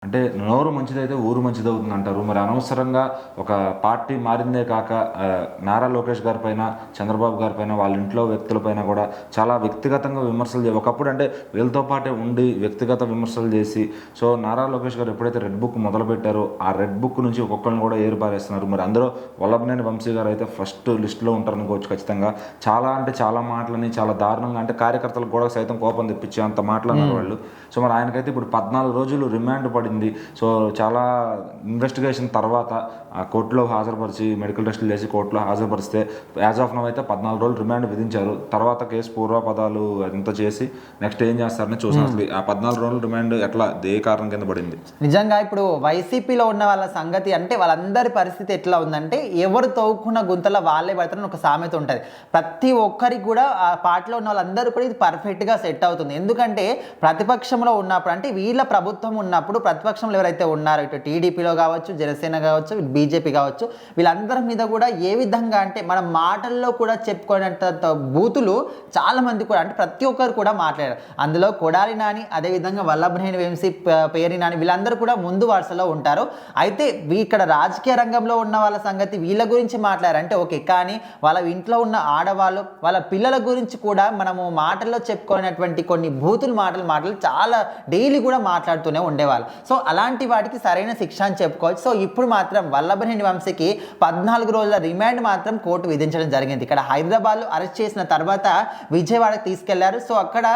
అంటే నోరు మంచిదైతే ఊరు మంచిదవుతుంది అంటారు. మరి అనవసరంగా ఒక పార్టీ మారిందే కాక నారా లోకేష్ గారి పైన, చంద్రబాబు గారి పైన, వాళ్ళ ఇంట్లో వ్యక్తులపైన కూడా చాలా వ్యక్తిగతంగా విమర్శలు ఒకప్పుడు అంటే వీళ్ళతో పాటే ఉండి వ్యక్తిగత విమర్శలు చేసి సో నారా లోకేష్ గారు ఎప్పుడైతే రెడ్ బుక్ మొదలుపెట్టారో ఆ రెడ్ బుక్ నుంచి ఒక్కొక్కరిని కూడా ఏరుపారేస్తున్నారు. మరి అందులో వల్లభనేని వంశీ గారు అయితే ఫస్ట్ లిస్టులో ఉంటారనుకోవచ్చు ఖచ్చితంగా. చాలా అంటే చాలా మాటలని చాలా దారుణంగా అంటే కార్యకర్తలకు కూడా సైతం కోపం తెప్పించే అంత మాటలన్నారు వాళ్ళు. సో మరి ఆయనకైతే ఇప్పుడు 14 రోజులు రిమాండ్ పడింది. సో చాలా ఇన్వెస్టిగేషన్ తర్వాత కోర్టులో హాజరుపరిచి మెడికల్ టెస్టులు చేసి కోర్టులో హాజరుపరిస్తే యాజ్ ఆఫ్ నౌ అయితే 14 రోజులు రిమాండ్ విధించారు. తర్వాత కేసు పూర్వపదాలు అంతా చేసి నెక్స్ట్ ఏం చేస్తారని చూసాం. అసలు ఆ 14 రోజులు రిమాండ్ ఎట్లా ఏ కారణం కింద పడింది? నిజంగా ఇప్పుడు వైసీపీలో ఉన్న వాళ్ళ సంగతి అంటే వాళ్ళందరి పరిస్థితి ఎట్లా ఉందంటే ఎవరు తవ్వుకున్న గుంతలో వాళ్ళే పడతారని ఒక సామెత ఉంటుంది. ప్రతి ఒక్కరికి కూడా ఆ పార్టీలో ఉన్న వాళ్ళందరూ కూడా ఇది పర్ఫెక్ట్గా సెట్ అవుతుంది. ఎందుకంటే ప్రతిపక్షంలో ఉన్నప్పుడు అంటే వీళ్ళ ప్రభుత్వం ఉన్నప్పుడు ప్రతిపక్షంలో ఎవరైతే ఉన్నారో ఇటు టీడీపీలో కావచ్చు, జనసేన కావచ్చు, బీజేపీ కావచ్చు, వీళ్ళందరి మీద కూడా ఏ విధంగా అంటే మన మాటల్లో కూడా చెప్పుకునేంత బూతులు చాలా మంది కూడా అంటే ప్రతి ఒక్కరు కూడా మాట్లాడారు. అందులో కొడాలి నాని, అదేవిధంగా వల్లభనేని వంశీ, పేరి నాని వీళ్ళందరూ కూడా ముందు వరుసలో ఉంటారు. అయితే ఇక్కడ రాజకీయ రంగంలో ఉన్న వాళ్ళ సంగతి వీళ్ళ గురించి మాట్లాడారంటే ఓకే, కానీ వాళ్ళ ఇంట్లో ఉన్న ఆడవాళ్ళు వాళ్ళ పిల్లల గురించి కూడా మనము మాటల్లో చెప్పుకునేటువంటి కొన్ని బూతులు మాటలు చాలా డైలీ కూడా మాట్లాడుతూనే ఉండేవాళ్ళు. సో అలాంటి వాటికి సరైన శిక్ష అని చెప్పుకోవచ్చు. సో ఇప్పుడు మాత్రం వల్లభనేని వంశీకి 14 రోజుల రిమాండ్ మాత్రం కోర్టు విధించడం జరిగింది. ఇక్కడ హైదరాబాద్లో అరెస్ట్ చేసిన తర్వాత విజయవాడకు తీసుకెళ్లారు. సో అక్కడ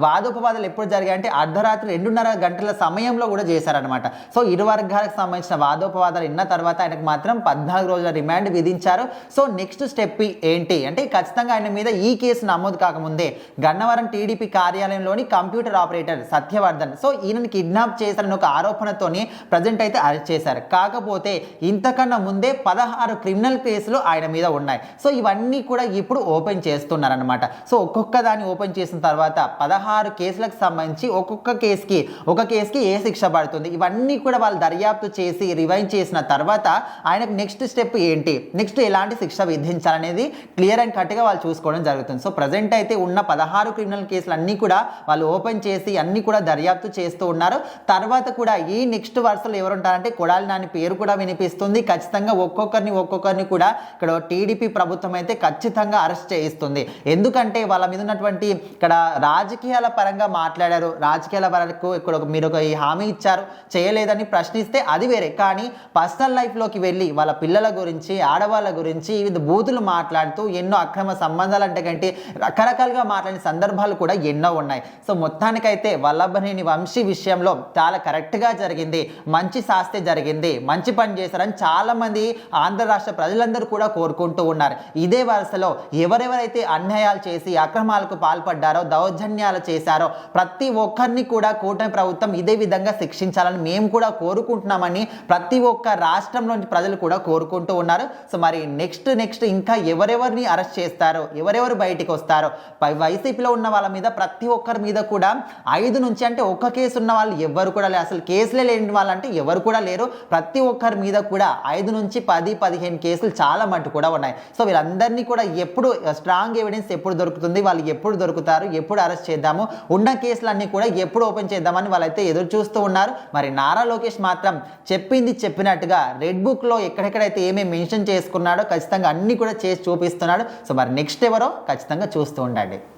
వాదోపవాదాలు ఎప్పుడు జరిగాయంటే అర్ధరాత్రి 2:30 గంటల సమయంలో కూడా చేశారనమాట. సో ఇరు వర్గాలకు సంబంధించిన వాదోపవాదాలు విన్న తర్వాత ఆయనకు మాత్రం 14 రోజుల రిమాండ్ విధించారు. సో నెక్స్ట్ స్టెప్ ఏంటి అంటే ఖచ్చితంగా ఆయన మీద ఈ కేసు నమోదు కాకముందే గన్నవరం టీడీపీ కార్యాలయంలోని కంప్యూటర్ ఆపరేటర్ సత్యవర్ధన్ సో ఈయనని కిడ్నాప్ చేశారని ఒక ఆరోపణతోని ప్రజెంట్ అయితే అరెస్ట్ చేశారు. కాకపోతే ఇంతకన్నా ముందే 16 క్రిమినల్ కేసులు ఆయన మీద ఉన్నాయి. సో ఇవన్నీ కూడా ఇప్పుడు ఓపెన్ చేస్తున్నారనమాట. సో ఒక్కొక్క దాన్ని ఓపెన్ చేసిన తర్వాత 16 కేసులకు సంబంధించి ఒక్కొక్క కేసుకి ఏ శిక్ష పడుతుంది ఇవన్నీ కూడా వాళ్ళు దర్యాప్తు చేసి రివైండ్ చేసిన తర్వాత ఆయనకు నెక్స్ట్ స్టెప్ ఏంటి, నెక్స్ట్ ఎలాంటి శిక్ష విధించాలనేది క్లియర్ అండ్ కట్గా వాళ్ళు చూసుకోవడం జరుగుతుంది. సో ప్రజెంట్ అయితే ఉన్న 16 క్రిమినల్ కేసులు అన్నీ కూడా వాళ్ళు ఓపెన్ చేసి అన్నీ కూడా దర్యాప్తు చేస్తూ ఉన్నారు. తర్వాత కూడా ఈ నెక్స్ట్ వరుసలో ఎవరుంటారంటే కొడాలి నాని పేరు కూడా వినిపిస్తుంది. ఖచ్చితంగా ఒక్కొక్కరిని కూడా ఇక్కడ టీడీపీ ప్రభుత్వం అయితే ఖచ్చితంగా అరెస్ట్ చేయిస్తుంది. ఎందుకంటే వాళ్ళ మీద ఉన్నటువంటి ఇక్కడ రాజకీయాల పరంగా మాట్లాడారు, రాజకీయాల వరకు ఇక్కడ మీరు ఒక హామీ ఇచ్చారు చేయలేదని ప్రశ్నిస్తే అది వేరే, కానీ పర్సనల్ లైఫ్లోకి వెళ్ళి వాళ్ళ పిల్లల గురించి ఆడవాళ్ళ గురించి బూతులు మాట్లాడుతూ ఎన్నో అక్రమ సంబంధాలు అంటే కంటే రకరకాలుగా మాట్లాడిన సందర్భాలు కూడా ఎన్నో ఉన్నాయి. సో మొత్తానికైతే వల్లభనేని వంశీ విషయంలో చాలా కరెక్ట్గా జరిగింది, మంచి శాస్తి జరిగింది, మంచి పని చేశారని చాలామంది ఆంధ్ర రాష్ట్ర ప్రజలందరూ కూడా కోరుకుంటూ ఉన్నారు. ఇదే వరుసలో ఎవరెవరైతే అన్యాయాలు చేసి అక్రమాలకు పాల్పడ్డారో, దౌర్జన్యాలు చేశారో ప్రతి ఒక్కరిని కూడా కూటమి ప్రభుత్వం ఇదే విధంగా శిక్షించాలని మేము కూడా కోరుకుంటున్నామని ప్రతి ఒక్క రాష్ట్రంలోని ప్రజలు కూడా కోరుకుంటూ ఉన్నారు. సో మరి నెక్స్ట్ ఇంకా ఎవరెవరిని అరెస్ట్ చేస్తారో, ఎవరెవరు బయటికి వస్తారో, వైసీపీలో ఉన్న వాళ్ళ మీద ప్రతి ఒక్కరి మీద కూడా 5 నుంచి అంటే ఒక్క కేసు ఉన్న వాళ్ళు ఎవరు కూడా లేరు, అసలు కేసులే లేని వాళ్ళంటే ఎవరు కూడా లేరు. ప్రతి ఒక్కరి మీద కూడా 5 నుంచి 10-15 కేసులు చాలా మట్టు కూడా ఉన్నాయి. సో వీళ్ళందరినీ కూడా ఎప్పుడు స్ట్రాంగ్ ఎవిడెన్స్ ఎప్పుడు దొరుకుతుంది, వాళ్ళు ఎప్పుడు దొరుకుతారు, ఎప్పుడు అరెస్ట్ చేద్దాము, ఉన్న కేసులన్నీ కూడా ఎప్పుడు ఓపెన్ చేద్దామని వాళ్ళైతే ఎదురు చూస్తూ ఉన్నారు. మరి నారా లోకేష్ మాత్రం చెప్పింది చెప్పినట్టుగా రెడ్ బుక్లో ఎక్కడెక్కడైతే ఏమేమి మెన్షన్ చేసుకున్నాడో ఖచ్చితంగా అన్నీ కూడా చేసి చూపిస్తున్నాడు. సో మరి నెక్స్ట్ ఎవరో ఖచ్చితంగా చూస్తూ ఉండండి.